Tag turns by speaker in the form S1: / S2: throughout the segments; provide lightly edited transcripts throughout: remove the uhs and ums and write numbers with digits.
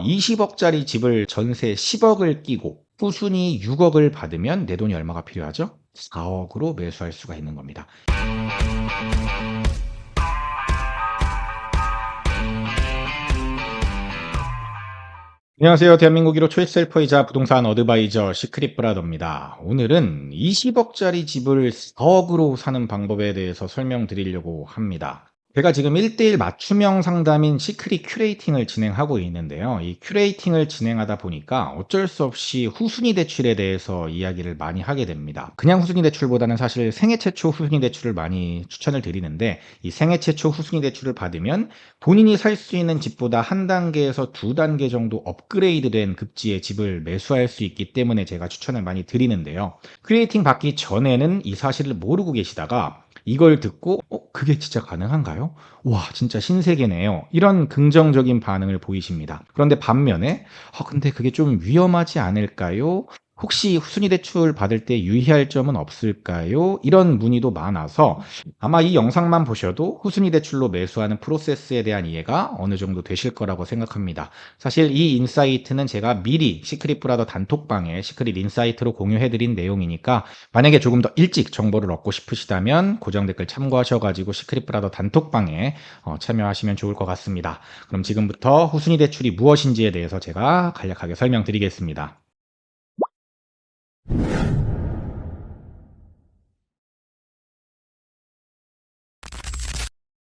S1: 20억짜리 집을 전세 10억을 끼고 후순위 6억을 받으면 내 돈이 얼마가 필요하죠? 4억으로 매수할 수가 있는 겁니다. 안녕하세요. 대한민국 1호 초이스 헬퍼이자 부동산 어드바이저 시크릿 브라더입니다. 오늘은 20억짜리 집을 4억으로 사는 방법에 대해서 설명드리려고 합니다. 제가 지금 1대1 맞춤형 상담인 시크릿 큐레이팅을 진행하고 있는데요. 이 큐레이팅을 진행하다 보니까 어쩔 수 없이 후순위 대출에 대해서 이야기를 많이 하게 됩니다. 그냥 후순위 대출보다는 사실 생애 최초 후순위 대출을 많이 추천을 드리는데, 이 생애 최초 후순위 대출을 받으면 본인이 살 수 있는 집보다 한 단계에서 두 단계 정도 업그레이드된 급지의 집을 매수할 수 있기 때문에 제가 추천을 많이 드리는데요. 큐레이팅 받기 전에는 이 사실을 모르고 계시다가 이걸 듣고 그게 진짜 가능한가요? 와, 진짜 신세계네요. 이런 긍정적인 반응을 보이십니다. 그런데 반면에 근데 그게 좀 위험하지 않을까요? 혹시 후순위 대출 받을 때 유의할 점은 없을까요? 이런 문의도 많아서 아마 이 영상만 보셔도 후순위 대출로 매수하는 프로세스에 대한 이해가 어느 정도 되실 거라고 생각합니다. 사실 이 인사이트는 제가 미리 시크릿 브라더 단톡방에 시크릿 인사이트로 공유해드린 내용이니까, 만약에 조금 더 일찍 정보를 얻고 싶으시다면 고정 댓글 참고하셔가지고 시크릿 브라더 단톡방에 참여하시면 좋을 것 같습니다. 그럼 지금부터 후순위 대출이 무엇인지에 대해서 제가 간략하게 설명드리겠습니다.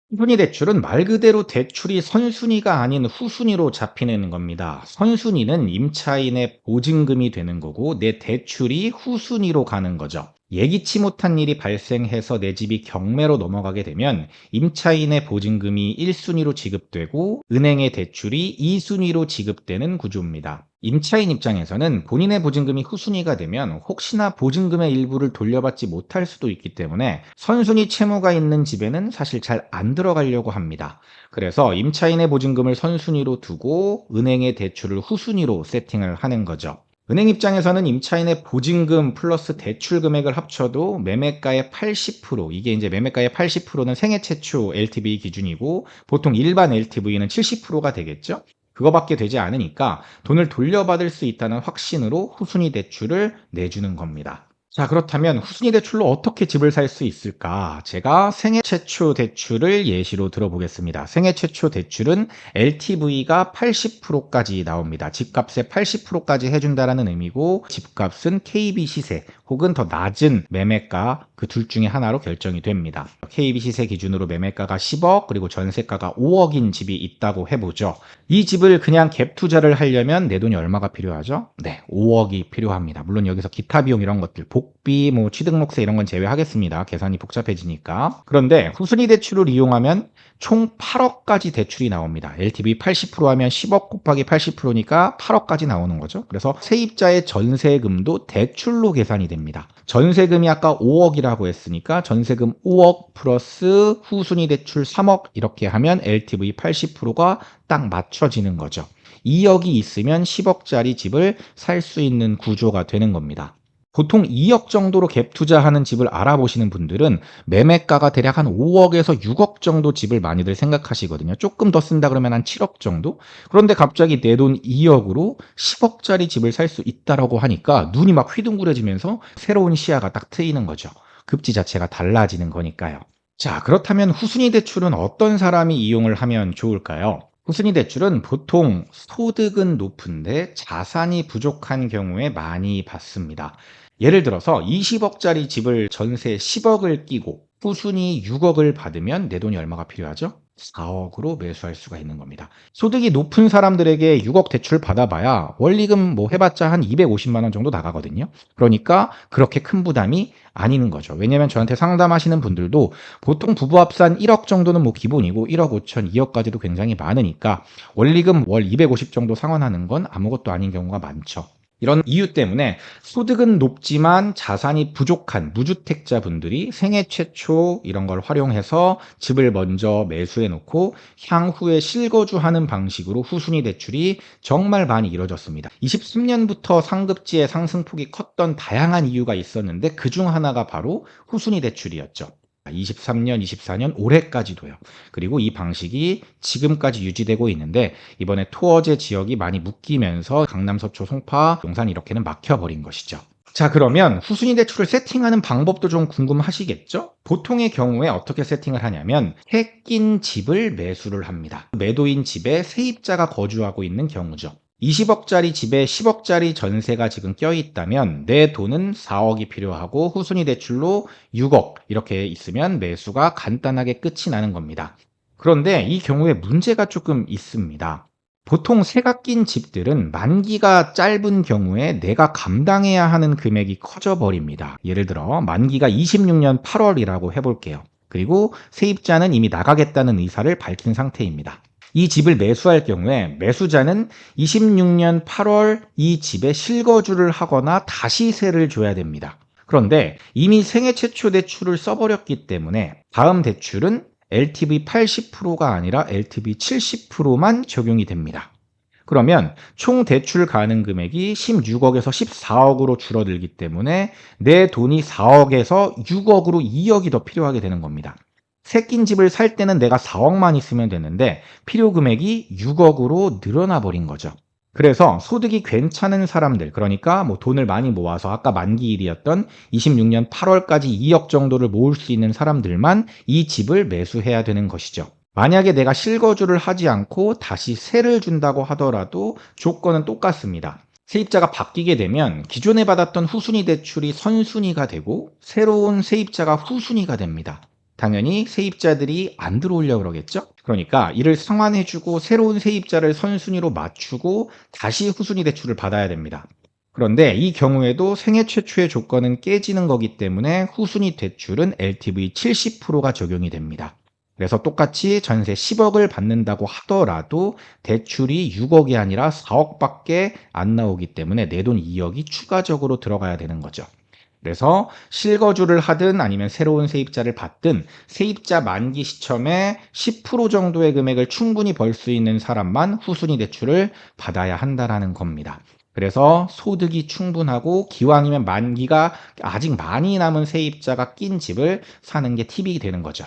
S1: 후순위 대출은 말 그대로 대출이 선순위가 아닌 후순위로 잡히는 겁니다. 선순위는 임차인의 보증금이 되는 거고, 내 대출이 후순위로 가는 거죠. 예기치 못한 일이 발생해서 내 집이 경매로 넘어가게 되면 임차인의 보증금이 1순위로 지급되고 은행의 대출이 2순위로 지급되는 구조입니다. 임차인 입장에서는 본인의 보증금이 후순위가 되면 혹시나 보증금의 일부를 돌려받지 못할 수도 있기 때문에 선순위 채무가 있는 집에는 사실 잘 안 들어가려고 합니다. 그래서 임차인의 보증금을 선순위로 두고 은행의 대출을 후순위로 세팅을 하는 거죠. 은행 입장에서는 임차인의 보증금 플러스 대출 금액을 합쳐도 매매가의 80%, 이게 이제 매매가의 80%는 생애 최초 LTV 기준이고 보통 일반 LTV는 70%가 되겠죠? 그거밖에 되지 않으니까 돈을 돌려받을 수 있다는 확신으로 후순위 대출을 내주는 겁니다. 자, 그렇다면 후순위 대출로 어떻게 집을 살 수 있을까? 제가 생애 최초 대출을 예시로 들어보겠습니다. 생애 최초 대출은 LTV가 80%까지 나옵니다. 집값의 80%까지 해준다라는 의미고, 집값은 KB 시세 혹은 더 낮은 매매가 그 둘 중에 하나로 결정이 됩니다. KB 시세 기준으로 매매가가 10억 그리고 전세가가 5억인 집이 있다고 해보죠. 이 집을 그냥 갭 투자를 하려면 내 돈이 얼마가 필요하죠? 네, 5억이 필요합니다. 물론 여기서 기타 비용 이런 것들, 복비, 취등록세 이런 건 제외하겠습니다. 계산이 복잡해지니까. 그런데 후순위 대출을 이용하면 총 8억까지 대출이 나옵니다. LTV 80% 하면 10억 곱하기 80%니까 8억까지 나오는 거죠. 그래서 세입자의 전세금도 대출로 계산이 됩니다. 전세금이 아까 5억이라고 했으니까 전세금 5억 플러스 후순위 대출 3억 이렇게 하면 LTV 80%가 딱 맞춰지는 거죠. 2억이 있으면 10억짜리 집을 살 수 있는 구조가 되는 겁니다. 보통 2억 정도로 갭 투자하는 집을 알아보시는 분들은 매매가가 대략 한 5억에서 6억 정도 집을 많이들 생각하시거든요. 조금 더 쓴다 그러면 한 7억 정도? 그런데 갑자기 내 돈 2억으로 10억짜리 집을 살 수 있다라고 하니까 눈이 막 휘둥그레지면서 새로운 시야가 딱 트이는 거죠. 급지 자체가 달라지는 거니까요. 자, 그렇다면 후순위 대출은 어떤 사람이 이용을 하면 좋을까요? 후순위 대출은 보통 소득은 높은데 자산이 부족한 경우에 많이 받습니다. 예를 들어서 20억짜리 집을 전세 10억을 끼고 후순위 6억을 받으면 내 돈이 얼마가 필요하죠? 4억으로 매수할 수가 있는 겁니다. 소득이 높은 사람들에게 6억 대출 받아봐야 원리금 해봤자 한 250만 원 정도 나가거든요. 그러니까 그렇게 큰 부담이 아니는 거죠. 왜냐면 저한테 상담하시는 분들도 보통 부부 합산 1억 정도는 기본이고 1억 5천, 2억까지도 굉장히 많으니까 원리금 월 250 정도 상환하는 건 아무것도 아닌 경우가 많죠. 이런 이유 때문에 소득은 높지만 자산이 부족한 무주택자분들이 생애 최초 이런 걸 활용해서 집을 먼저 매수해 놓고 향후에 실거주하는 방식으로 후순위 대출이 정말 많이 이루어졌습니다. 23년부터 상급지의 상승폭이 컸던 다양한 이유가 있었는데 그중 하나가 바로 후순위 대출이었죠. 23년, 24년, 올해까지도요. 그리고 이 방식이 지금까지 유지되고 있는데 이번에 토어제 지역이 많이 묶이면서 강남, 서초, 송파, 용산 이렇게는 막혀버린 것이죠. 자, 그러면 후순위 대출을 세팅하는 방법도 좀 궁금하시겠죠? 보통의 경우에 어떻게 세팅을 하냐면 해 낀 집을 매수를 합니다. 매도인 집에 세입자가 거주하고 있는 경우죠. 20억짜리 집에 10억짜리 전세가 지금 껴있다면 내 돈은 4억이 필요하고 후순위 대출로 6억 이렇게 있으면 매수가 간단하게 끝이 나는 겁니다. 그런데 이 경우에 문제가 조금 있습니다. 보통 새가 낀 집들은 만기가 짧은 경우에 내가 감당해야 하는 금액이 커져 버립니다. 예를 들어 만기가 26년 8월이라고 해볼게요. 그리고 세입자는 이미 나가겠다는 의사를 밝힌 상태입니다. 이 집을 매수할 경우에 매수자는 26년 8월 이 집에 실거주를 하거나 다시 세를 줘야 됩니다. 그런데 이미 생애 최초 대출을 써버렸기 때문에 다음 대출은 LTV 80%가 아니라 LTV 70%만 적용이 됩니다. 그러면 총 대출 가능 금액이 16억에서 14억으로 줄어들기 때문에 내 돈이 4억에서 6억으로 2억이 더 필요하게 되는 겁니다. 새 낀 집을 살 때는 내가 4억만 있으면 되는데 필요 금액이 6억으로 늘어나 버린 거죠. 그래서 소득이 괜찮은 사람들, 그러니까 뭐 돈을 많이 모아서 아까 만기일이었던 26년 8월까지 2억 정도를 모을 수 있는 사람들만 이 집을 매수해야 되는 것이죠. 만약에 내가 실거주를 하지 않고 다시 세를 준다고 하더라도 조건은 똑같습니다. 세입자가 바뀌게 되면 기존에 받았던 후순위 대출이 선순위가 되고 새로운 세입자가 후순위가 됩니다. 당연히 세입자들이 안 들어오려고 그러겠죠? 그러니까 이를 상환해주고 새로운 세입자를 선순위로 맞추고 다시 후순위 대출을 받아야 됩니다. 그런데 이 경우에도 생애 최초의 조건은 깨지는 거기 때문에 후순위 대출은 LTV 70%가 적용이 됩니다. 그래서 똑같이 전세 10억을 받는다고 하더라도 대출이 6억이 아니라 4억밖에 안 나오기 때문에 내 돈 2억이 추가적으로 들어가야 되는 거죠. 그래서 실거주를 하든 아니면 새로운 세입자를 받든 세입자 만기 시점에 10% 정도의 금액을 충분히 벌 수 있는 사람만 후순위 대출을 받아야 한다라는 겁니다. 그래서 소득이 충분하고 기왕이면 만기가 아직 많이 남은 세입자가 낀 집을 사는 게 팁이 되는 거죠.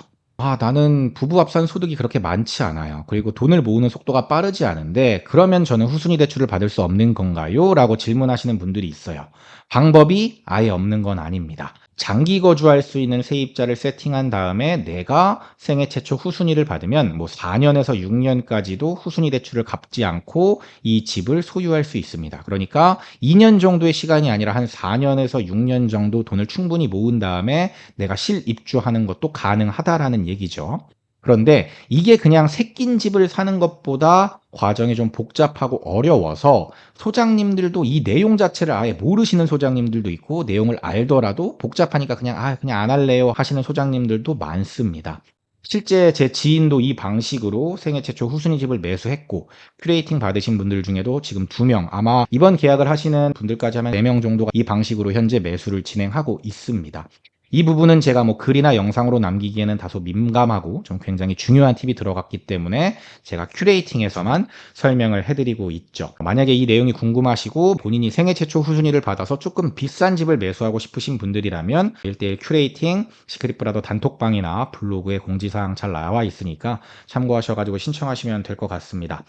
S1: 나는 부부 합산 소득이 그렇게 많지 않아요. 그리고 돈을 모으는 속도가 빠르지 않은데 그러면 저는 후순위 대출을 받을 수 없는 건가요? 라고 질문하시는 분들이 있어요. 방법이 아예 없는 건 아닙니다. 장기 거주할 수 있는 세입자를 세팅한 다음에 내가 생애 최초 후순위를 받으면 뭐 4년에서 6년까지도 후순위 대출을 갚지 않고 이 집을 소유할 수 있습니다. 그러니까 2년 정도의 시간이 아니라 한 4년에서 6년 정도 돈을 충분히 모은 다음에 내가 실입주하는 것도 가능하다라는 얘기죠. 그런데 이게 그냥 새 낀 집을 사는 것보다 과정이 좀 복잡하고 어려워서 소장님들도 이 내용 자체를 아예 모르시는 소장님들도 있고 내용을 알더라도 복잡하니까 그냥 안 할래요 하시는 소장님들도 많습니다. 실제 제 지인도 이 방식으로 생애 최초 후순위 집을 매수했고 큐레이팅 받으신 분들 중에도 지금 2명, 아마 이번 계약을 하시는 분들까지 하면 4명 정도가 이 방식으로 현재 매수를 진행하고 있습니다. 이 부분은 제가 뭐 글이나 영상으로 남기기에는 다소 민감하고 좀 굉장히 중요한 팁이 들어갔기 때문에 제가 큐레이팅에서만 설명을 해드리고 있죠. 만약에 이 내용이 궁금하시고 본인이 생애 최초 후순위를 받아서 조금 비싼 집을 매수하고 싶으신 분들이라면 1:1 큐레이팅 시크릿브라더 단톡방이나 블로그에 공지사항 잘 나와 있으니까 참고하셔가지고 신청하시면 될 것 같습니다.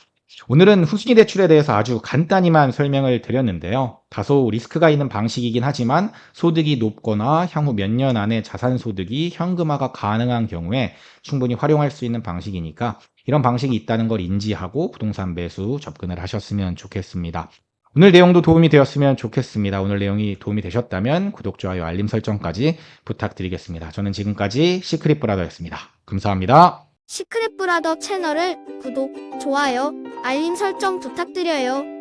S1: 오늘은 후순위 대출에 대해서 아주 간단히만 설명을 드렸는데요. 다소 리스크가 있는 방식이긴 하지만 소득이 높거나 향후 몇 년 안에 자산 소득이 현금화가 가능한 경우에 충분히 활용할 수 있는 방식이니까 이런 방식이 있다는 걸 인지하고 부동산 매수 접근을 하셨으면 좋겠습니다. 오늘 내용도 도움이 되었으면 좋겠습니다. 오늘 내용이 도움이 되셨다면 구독, 좋아요, 알림 설정까지 부탁드리겠습니다. 저는 지금까지 시크릿브라더였습니다. 감사합니다.
S2: 시크릿 브라더 채널을 구독, 좋아요, 알림 설정 부탁드려요.